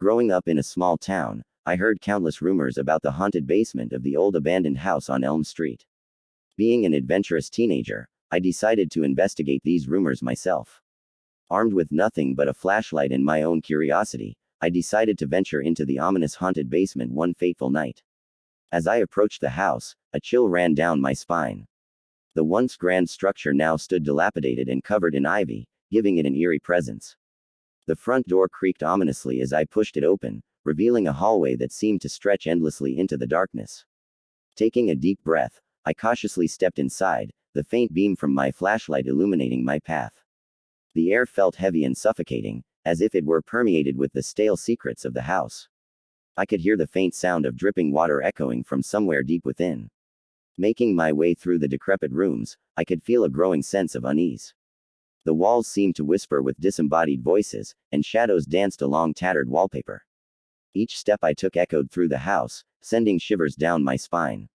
Growing up in a small town, I heard countless rumors about the haunted basement of the old abandoned house on Elm Street. Being an adventurous teenager, I decided to investigate these rumors myself. Armed with nothing but a flashlight and my own curiosity, I decided to venture into the ominous haunted basement one fateful night. As I approached the house, a chill ran down my spine. The once grand structure now stood dilapidated and covered in ivy, giving it an eerie presence. The front door creaked ominously as I pushed it open, revealing a hallway that seemed to stretch endlessly into the darkness. Taking a deep breath, I cautiously stepped inside, the faint beam from my flashlight illuminating my path. The air felt heavy and suffocating, as if it were permeated with the stale secrets of the house. I could hear the faint sound of dripping water echoing from somewhere deep within. Making my way through the decrepit rooms, I could feel a growing sense of unease. The walls seemed to whisper with disembodied voices, and shadows danced along tattered wallpaper. Each step I took echoed through the house, sending shivers down my spine.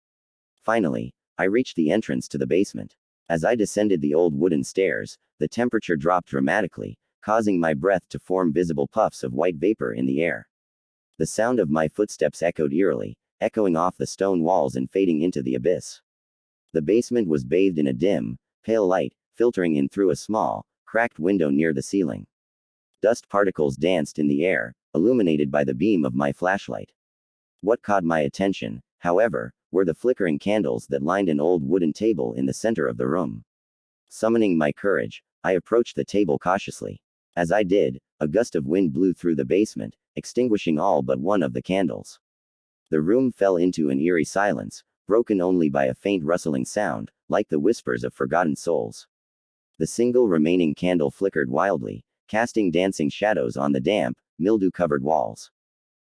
Finally, I reached the entrance to the basement. As I descended the old wooden stairs, the temperature dropped dramatically, causing my breath to form visible puffs of white vapor in the air. The sound of my footsteps echoed eerily, echoing off the stone walls and fading into the abyss. The basement was bathed in a dim, pale light, filtering in through a small, cracked window near the ceiling. Dust particles danced in the air, illuminated by the beam of my flashlight. What caught my attention, however, were the flickering candles that lined an old wooden table in the center of the room. Summoning my courage, I approached the table cautiously. As I did, a gust of wind blew through the basement, extinguishing all but one of the candles. The room fell into an eerie silence, broken only by a faint rustling sound, like the whispers of forgotten souls. The single remaining candle flickered wildly, casting dancing shadows on the damp, mildew-covered walls.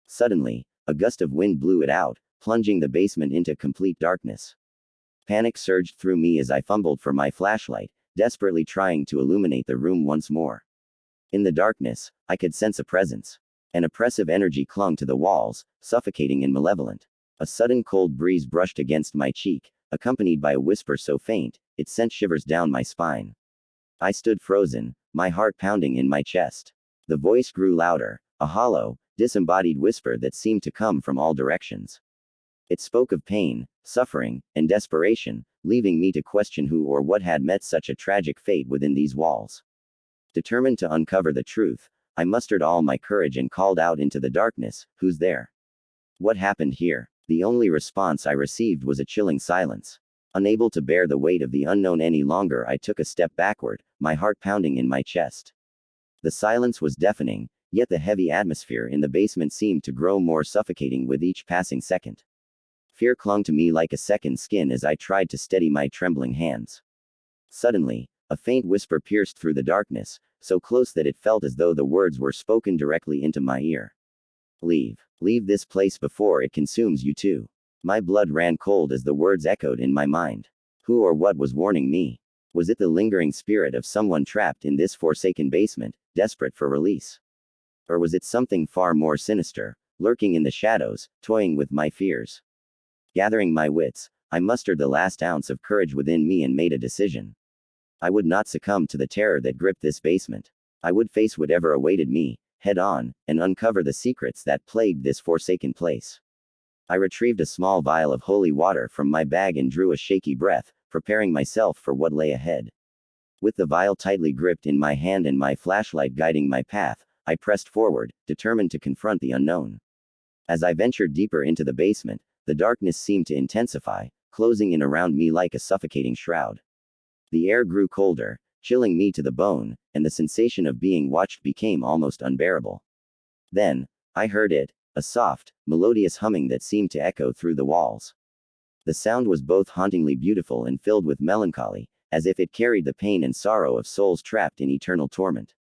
Suddenly, a gust of wind blew it out, plunging the basement into complete darkness. Panic surged through me as I fumbled for my flashlight, desperately trying to illuminate the room once more. In the darkness, I could sense a presence. An oppressive energy clung to the walls, suffocating and malevolent. A sudden cold breeze brushed against my cheek, accompanied by a whisper so faint, it sent shivers down my spine. I stood frozen, my heart pounding in my chest. The voice grew louder, a hollow, disembodied whisper that seemed to come from all directions. It spoke of pain, suffering, and desperation, leaving me to question who or what had met such a tragic fate within these walls. Determined to uncover the truth, I mustered all my courage and called out into the darkness, "Who's there? What happened here?" The only response I received was a chilling silence. Unable to bear the weight of the unknown any longer, I took a step backward, my heart pounding in my chest. The silence was deafening, yet the heavy atmosphere in the basement seemed to grow more suffocating with each passing second. Fear clung to me like a second skin as I tried to steady my trembling hands. Suddenly, a faint whisper pierced through the darkness, so close that it felt as though the words were spoken directly into my ear. "Leave. Leave this place before it consumes you too." My blood ran cold as the words echoed in my mind. Who or what was warning me? Was it the lingering spirit of someone trapped in this forsaken basement, desperate for release? Or was it something far more sinister, lurking in the shadows, toying with my fears? Gathering my wits, I mustered the last ounce of courage within me and made a decision. I would not succumb to the terror that gripped this basement. I would face whatever awaited me, head on, and uncover the secrets that plagued this forsaken place. I retrieved a small vial of holy water from my bag and drew a shaky breath, preparing myself for what lay ahead. With the vial tightly gripped in my hand and my flashlight guiding my path, I pressed forward, determined to confront the unknown. As I ventured deeper into the basement, the darkness seemed to intensify, closing in around me like a suffocating shroud. The air grew colder, chilling me to the bone, and the sensation of being watched became almost unbearable. Then, I heard it, a soft, melodious humming that seemed to echo through the walls. The sound was both hauntingly beautiful and filled with melancholy, as if it carried the pain and sorrow of souls trapped in eternal torment.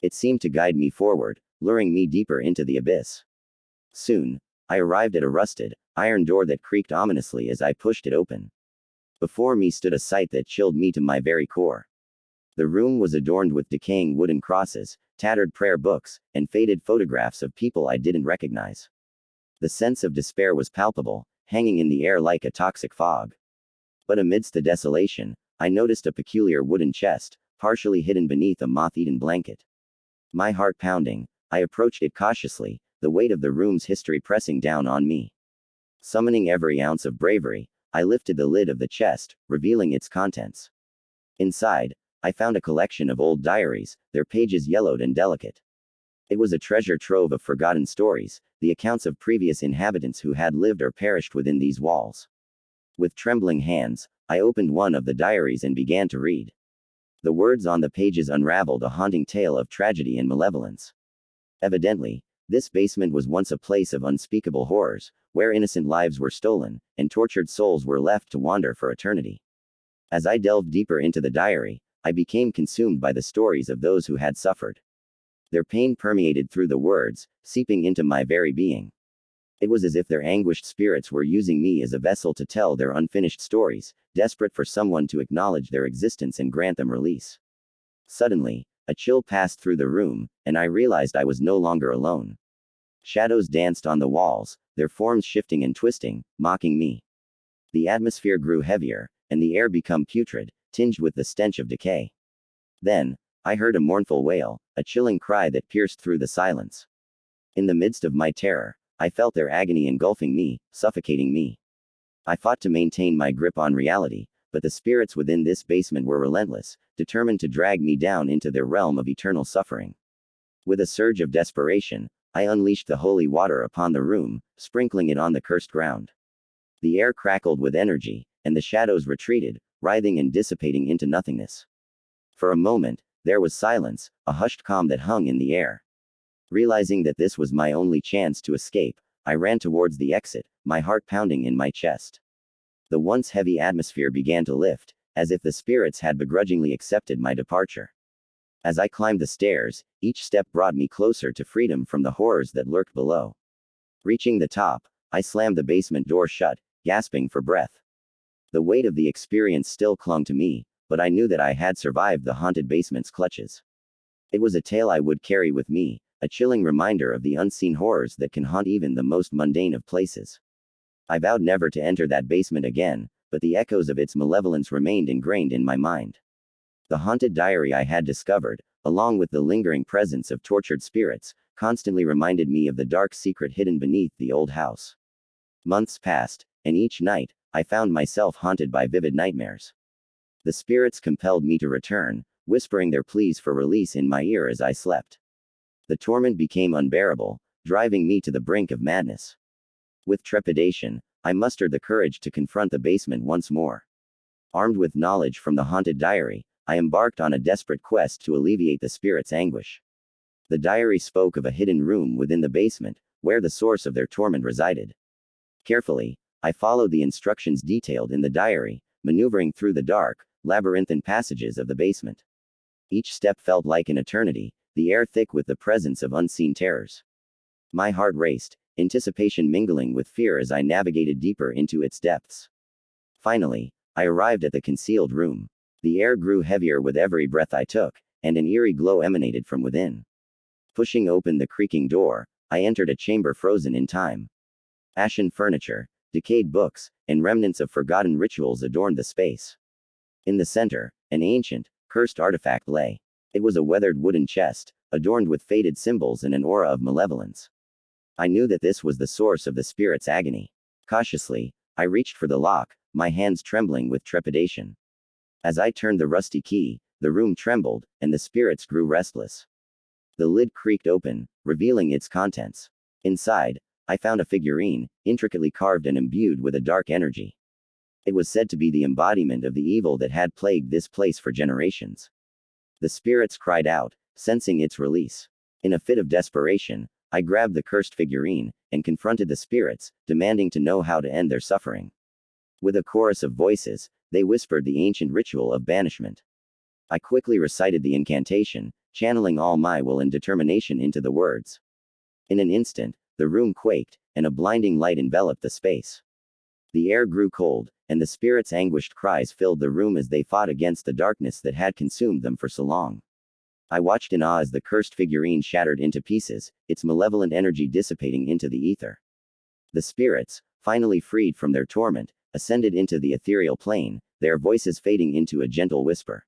It seemed to guide me forward, luring me deeper into the abyss. Soon, I arrived at a rusted, iron door that creaked ominously as I pushed it open. Before me stood a sight that chilled me to my very core. The room was adorned with decaying wooden crosses, tattered prayer books, and faded photographs of people I didn't recognize. The sense of despair was palpable, hanging in the air like a toxic fog. But amidst the desolation, I noticed a peculiar wooden chest, partially hidden beneath a moth-eaten blanket. My heart pounding, I approached it cautiously, the weight of the room's history pressing down on me. Summoning every ounce of bravery, I lifted the lid of the chest, revealing its contents. Inside, I found a collection of old diaries, their pages yellowed and delicate. It was a treasure trove of forgotten stories, the accounts of previous inhabitants who had lived or perished within these walls. With trembling hands, I opened one of the diaries and began to read. The words on the pages unraveled a haunting tale of tragedy and malevolence. Evidently, this basement was once a place of unspeakable horrors, where innocent lives were stolen, and tortured souls were left to wander for eternity. As I delved deeper into the diary, I became consumed by the stories of those who had suffered. Their pain permeated through the words, seeping into my very being. It was as if their anguished spirits were using me as a vessel to tell their unfinished stories, desperate for someone to acknowledge their existence and grant them release. Suddenly, a chill passed through the room, and I realized I was no longer alone. Shadows danced on the walls, their forms shifting and twisting, mocking me. The atmosphere grew heavier, and the air became putrid, tinged with the stench of decay. Then, I heard a mournful wail, a chilling cry that pierced through the silence. In the midst of my terror, I felt their agony engulfing me, suffocating me. I fought to maintain my grip on reality, but the spirits within this basement were relentless, determined to drag me down into their realm of eternal suffering. With a surge of desperation, I unleashed the holy water upon the room, sprinkling it on the cursed ground. The air crackled with energy, and the shadows retreated, writhing and dissipating into nothingness. For a moment, there was silence, a hushed calm that hung in the air. Realizing that this was my only chance to escape, I ran towards the exit, my heart pounding in my chest. The once heavy atmosphere began to lift, as if the spirits had begrudgingly accepted my departure. As I climbed the stairs, each step brought me closer to freedom from the horrors that lurked below. Reaching the top, I slammed the basement door shut, gasping for breath. The weight of the experience still clung to me, but I knew that I had survived the haunted basement's clutches. It was a tale I would carry with me, a chilling reminder of the unseen horrors that can haunt even the most mundane of places. I vowed never to enter that basement again, but the echoes of its malevolence remained ingrained in my mind. The haunted diary I had discovered, along with the lingering presence of tortured spirits, constantly reminded me of the dark secret hidden beneath the old house. Months passed, and each night, I found myself haunted by vivid nightmares. The spirits compelled me to return, whispering their pleas for release in my ear as I slept. The torment became unbearable, driving me to the brink of madness. With trepidation, I mustered the courage to confront the basement once more. Armed with knowledge from the haunted diary, I embarked on a desperate quest to alleviate the spirit's anguish. The diary spoke of a hidden room within the basement, where the source of their torment resided. Carefully, I followed the instructions detailed in the diary, maneuvering through the dark, labyrinthine passages of the basement. Each step felt like an eternity, the air thick with the presence of unseen terrors. My heart raced, anticipation mingling with fear as I navigated deeper into its depths. Finally, I arrived at the concealed room. The air grew heavier with every breath I took, and an eerie glow emanated from within. Pushing open the creaking door, I entered a chamber frozen in time. Ashen furniture, decayed books, and remnants of forgotten rituals adorned the space. In the center, an ancient, cursed artifact lay. It was a weathered wooden chest, adorned with faded symbols and an aura of malevolence. I knew that this was the source of the spirit's agony. Cautiously, I reached for the lock, my hands trembling with trepidation. As I turned the rusty key, the room trembled, and the spirits grew restless. The lid creaked open, revealing its contents. Inside, I found a figurine, intricately carved and imbued with a dark energy. It was said to be the embodiment of the evil that had plagued this place for generations. The spirits cried out, sensing its release. In a fit of desperation, I grabbed the cursed figurine, and confronted the spirits, demanding to know how to end their suffering. With a chorus of voices, they whispered the ancient ritual of banishment. I quickly recited the incantation, channeling all my will and determination into the words. In an instant, the room quaked, and a blinding light enveloped the space. The air grew cold, and the spirits' anguished cries filled the room as they fought against the darkness that had consumed them for so long. I watched in awe as the cursed figurine shattered into pieces, its malevolent energy dissipating into the ether. The spirits, finally freed from their torment, ascended into the ethereal plane, their voices fading into a gentle whisper.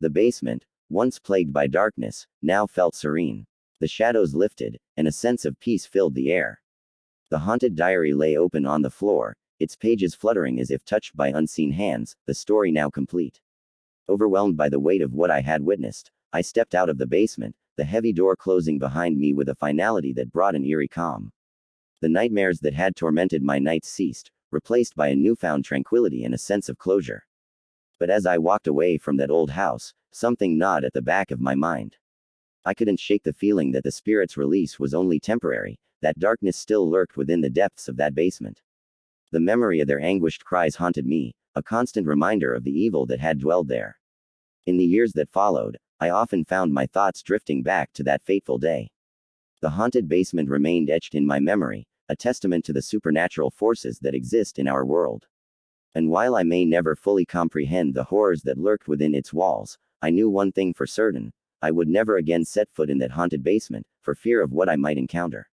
The basement, once plagued by darkness, now felt serene. The shadows lifted, and a sense of peace filled the air. The haunted diary lay open on the floor, its pages fluttering as if touched by unseen hands, the story now complete. Overwhelmed by the weight of what I had witnessed, I stepped out of the basement, the heavy door closing behind me with a finality that brought an eerie calm. The nightmares that had tormented my nights ceased, replaced by a newfound tranquility and a sense of closure. But as I walked away from that old house, something gnawed at the back of my mind. I couldn't shake the feeling that the spirit's release was only temporary, that darkness still lurked within the depths of that basement. The memory of their anguished cries haunted me, a constant reminder of the evil that had dwelled there. In the years that followed, I often found my thoughts drifting back to that fateful day. The haunted basement remained etched in my memory, a testament to the supernatural forces that exist in our world. And while I may never fully comprehend the horrors that lurked within its walls, I knew one thing for certain: I would never again set foot in that haunted basement, for fear of what I might encounter.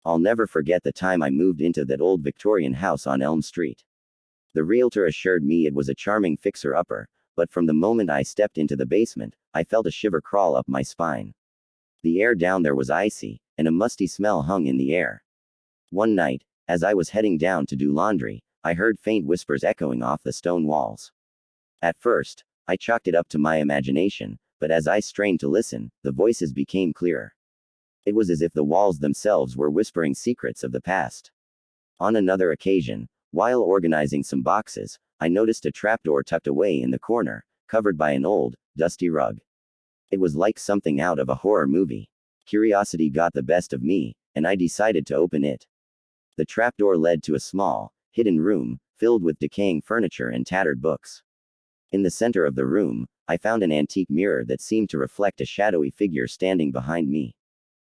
I'll never forget the time I moved into that old Victorian house on Elm Street. The realtor assured me it was a charming fixer-upper, but from the moment I stepped into the basement, I felt a shiver crawl up my spine. The air down there was icy, and a musty smell hung in the air. One night, as I was heading down to do laundry, I heard faint whispers echoing off the stone walls. At first, I chalked it up to my imagination, but as I strained to listen, the voices became clearer. It was as if the walls themselves were whispering secrets of the past. On another occasion, while organizing some boxes, I noticed a trapdoor tucked away in the corner, covered by an old, dusty rug. It was like something out of a horror movie. Curiosity got the best of me, and I decided to open it. The trapdoor led to a small, hidden room, filled with decaying furniture and tattered books. In the center of the room, I found an antique mirror that seemed to reflect a shadowy figure standing behind me.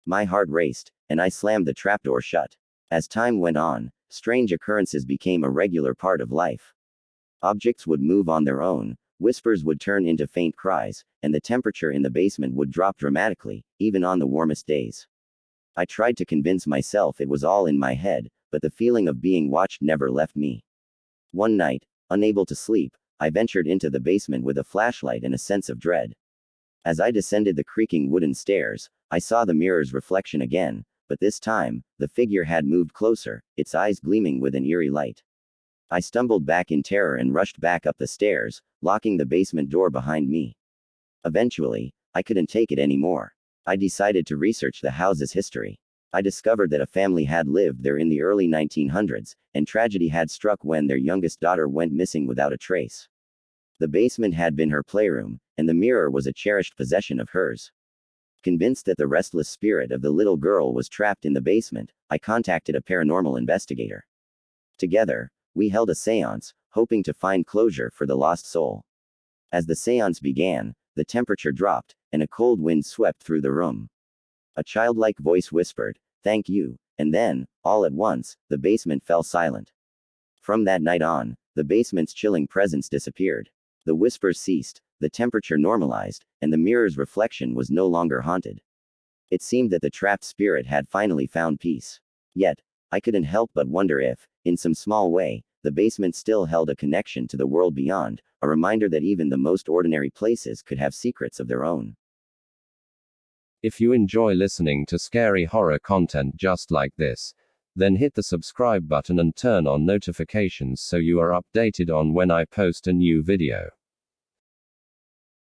My heart raced, and I slammed the trapdoor shut. As time went on, strange occurrences became a regular part of life. Objects would move on their own, whispers would turn into faint cries, and the temperature in the basement would drop dramatically, even on the warmest days. I tried to convince myself it was all in my head, but the feeling of being watched never left me. One night, unable to sleep, I ventured into the basement with a flashlight and a sense of dread. As I descended the creaking wooden stairs, I saw the mirror's reflection again, but this time, the figure had moved closer, its eyes gleaming with an eerie light. I stumbled back in terror and rushed back up the stairs, locking the basement door behind me. Eventually, I couldn't take it anymore. I decided to research the house's history. I discovered that a family had lived there in the early 1900s, and tragedy had struck when their youngest daughter went missing without a trace. The basement had been her playroom, and the mirror was a cherished possession of hers. Convinced that the restless spirit of the little girl was trapped in the basement, I contacted a paranormal investigator. Together, we held a seance, hoping to find closure for the lost soul. As the seance began, the temperature dropped, and a cold wind swept through the room. A childlike voice whispered, "Thank you," and then, all at once, the basement fell silent. From that night on, the basement's chilling presence disappeared. The whispers ceased, the temperature normalized, and the mirror's reflection was no longer haunted. It seemed that the trapped spirit had finally found peace. Yet, I couldn't help but wonder if, in some small way, the basement still held a connection to the world beyond, a reminder that even the most ordinary places could have secrets of their own. If you enjoy listening to scary horror content just like this, then hit the subscribe button and turn on notifications so you are updated on when I post a new video.